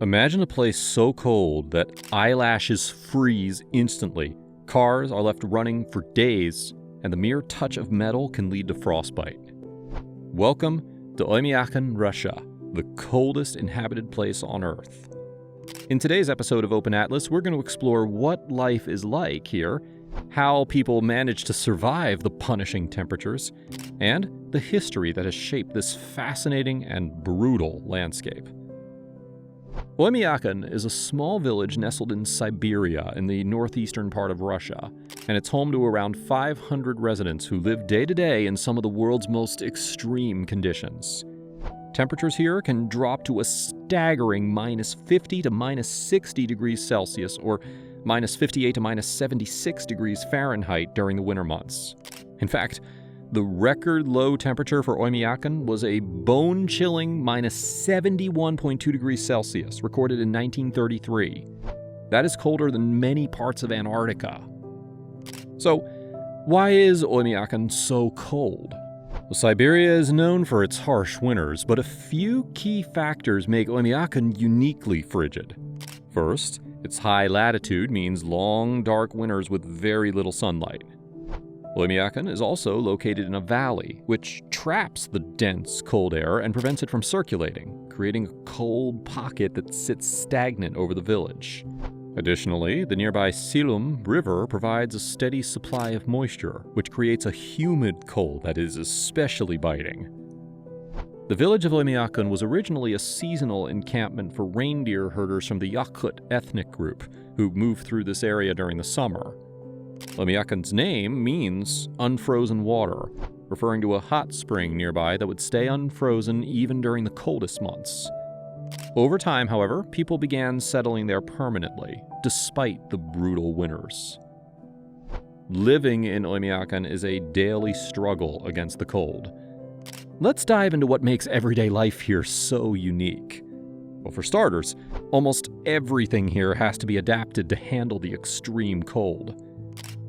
Imagine a place so cold that eyelashes freeze instantly, cars are left running for days, and the mere touch of metal can lead to frostbite. Welcome to Oymyakon, Russia, the coldest inhabited place on Earth. In today's episode of Open Atlas, we're going to explore what life is like here, how people manage to survive the punishing temperatures, and the history that has shaped this fascinating and brutal landscape. Oymyakon is a small village nestled in Siberia in the northeastern part of Russia, and it's home to around 500 residents who live day to day in some of the world's most extreme conditions. Temperatures here can drop to a staggering minus 50 to minus 60 degrees Celsius or minus 58 to minus 76 degrees Fahrenheit during the winter months. In fact, the record low temperature for Oymyakon was a bone-chilling minus 71.2 degrees Celsius, recorded in 1933. That is colder than many parts of Antarctica. So, why is Oymyakon so cold? Well, Siberia is known for its harsh winters, but a few key factors make Oymyakon uniquely frigid. First, its high latitude means long, dark winters with very little sunlight. Oymyakon is also located in a valley, which traps the dense, cold air and prevents it from circulating, creating a cold pocket that sits stagnant over the village. Additionally, the nearby Silum River provides a steady supply of moisture, which creates a humid cold that is especially biting. The village of Oymyakon was originally a seasonal encampment for reindeer herders from the Yakut ethnic group, who moved through this area during the summer. Oymyakon's name means unfrozen water, referring to a hot spring nearby that would stay unfrozen even during the coldest months. Over time, however, people began settling there permanently, despite the brutal winters. Living in Oymyakon is a daily struggle against the cold. Let's dive into what makes everyday life here so unique. Well, for starters, almost everything here has to be adapted to handle the extreme cold.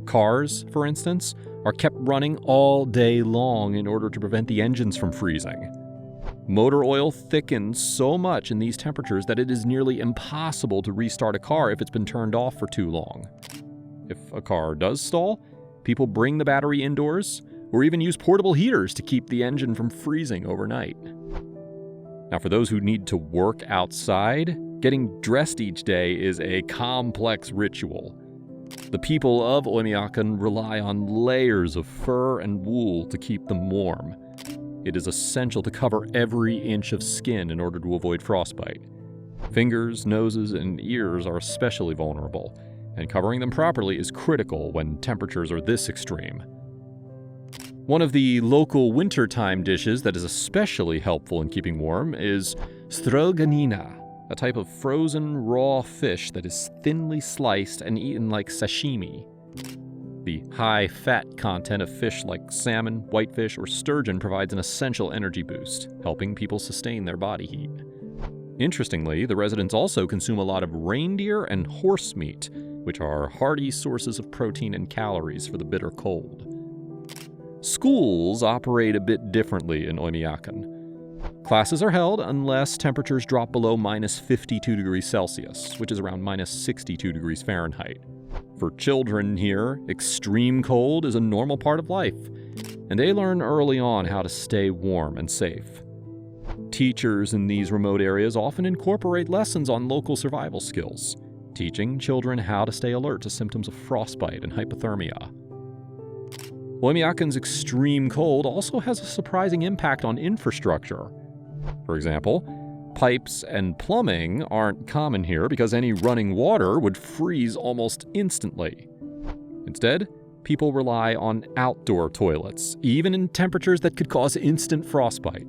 Cars, for instance, are kept running all day long in order to prevent the engines from freezing. Motor oil thickens so much in these temperatures that it is nearly impossible to restart a car if it's been turned off for too long. If a car does stall, people bring the battery indoors or even use portable heaters to keep the engine from freezing overnight. Now, for those who need to work outside, getting dressed each day is a complex ritual. The people of Oymyakon rely on layers of fur and wool to keep them warm. It is essential to cover every inch of skin in order to avoid frostbite. Fingers, noses, and ears are especially vulnerable, and covering them properly is critical when temperatures are this extreme. One of the local wintertime dishes that is especially helpful in keeping warm is stroganina, a type of frozen raw fish that is thinly sliced and eaten like sashimi. The high fat content of fish like salmon, whitefish, or sturgeon provides an essential energy boost, helping people sustain their body heat. Interestingly, the residents also consume a lot of reindeer and horse meat, which are hearty sources of protein and calories for the bitter cold. Schools operate a bit differently in Oymyakon. Classes are held unless temperatures drop below minus 52 degrees Celsius, which is around minus 62 degrees Fahrenheit. For children here, extreme cold is a normal part of life, and they learn early on how to stay warm and safe. Teachers in these remote areas often incorporate lessons on local survival skills, teaching children how to stay alert to symptoms of frostbite and hypothermia. Oymyakon's extreme cold also has a surprising impact on infrastructure. For example, pipes and plumbing aren't common here because any running water would freeze almost instantly. Instead, people rely on outdoor toilets, even in temperatures that could cause instant frostbite.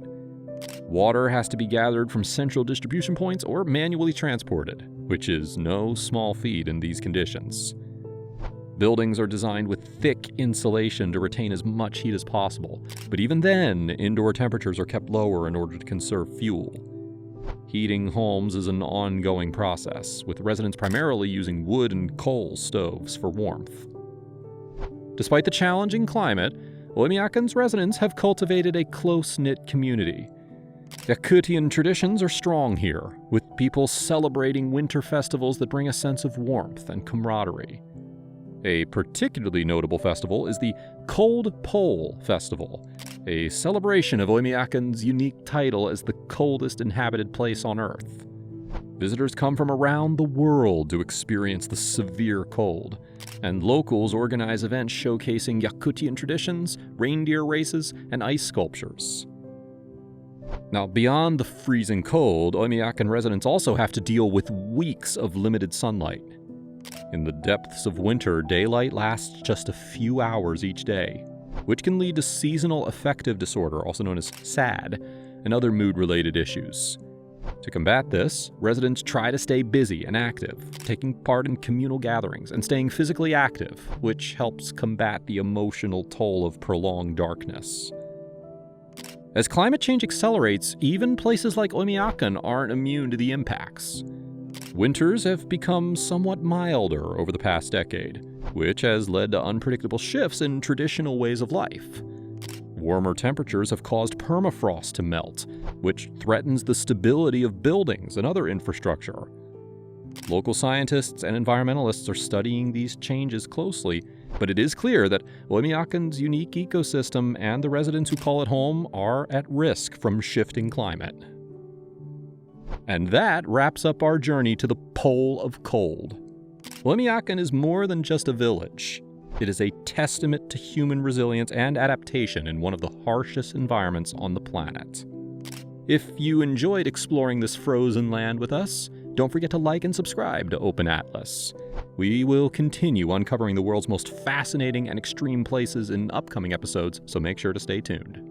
Water has to be gathered from central distribution points or manually transported, which is no small feat in these conditions. Buildings are designed with thick insulation to retain as much heat as possible, but even then, indoor temperatures are kept lower in order to conserve fuel. Heating homes is an ongoing process, with residents primarily using wood and coal stoves for warmth. Despite the challenging climate, Oymyakon's residents have cultivated a close-knit community. Yakutian traditions are strong here, with people celebrating winter festivals that bring a sense of warmth and camaraderie. A particularly notable festival is the Cold Pole Festival, a celebration of Oymayakon's unique title as the coldest inhabited place on Earth. Visitors come from around the world to experience the severe cold, and locals organize events showcasing Yakutian traditions, reindeer races, and ice sculptures. Now, beyond the freezing cold, Oymyakon residents also have to deal with weeks of limited sunlight. In the depths of winter, daylight lasts just a few hours each day, which can lead to seasonal affective disorder, also known as SAD, and other mood-related issues. To combat this, residents try to stay busy and active, taking part in communal gatherings and staying physically active, which helps combat the emotional toll of prolonged darkness. As climate change accelerates, even places like Oymyakon aren't immune to the impacts. Winters have become somewhat milder over the past decade, which has led to unpredictable shifts in traditional ways of life. Warmer temperatures have caused permafrost to melt, which threatens the stability of buildings and other infrastructure. Local scientists and environmentalists are studying these changes closely, but it is clear that Oymyakon's unique ecosystem and the residents who call it home are at risk from shifting climate. And that wraps up our journey to the Pole of Cold. Oymyakon is more than just a village. It is a testament to human resilience and adaptation in one of the harshest environments on the planet. If you enjoyed exploring this frozen land with us, don't forget to like and subscribe to Open Atlas. We will continue uncovering the world's most fascinating and extreme places in upcoming episodes, so make sure to stay tuned.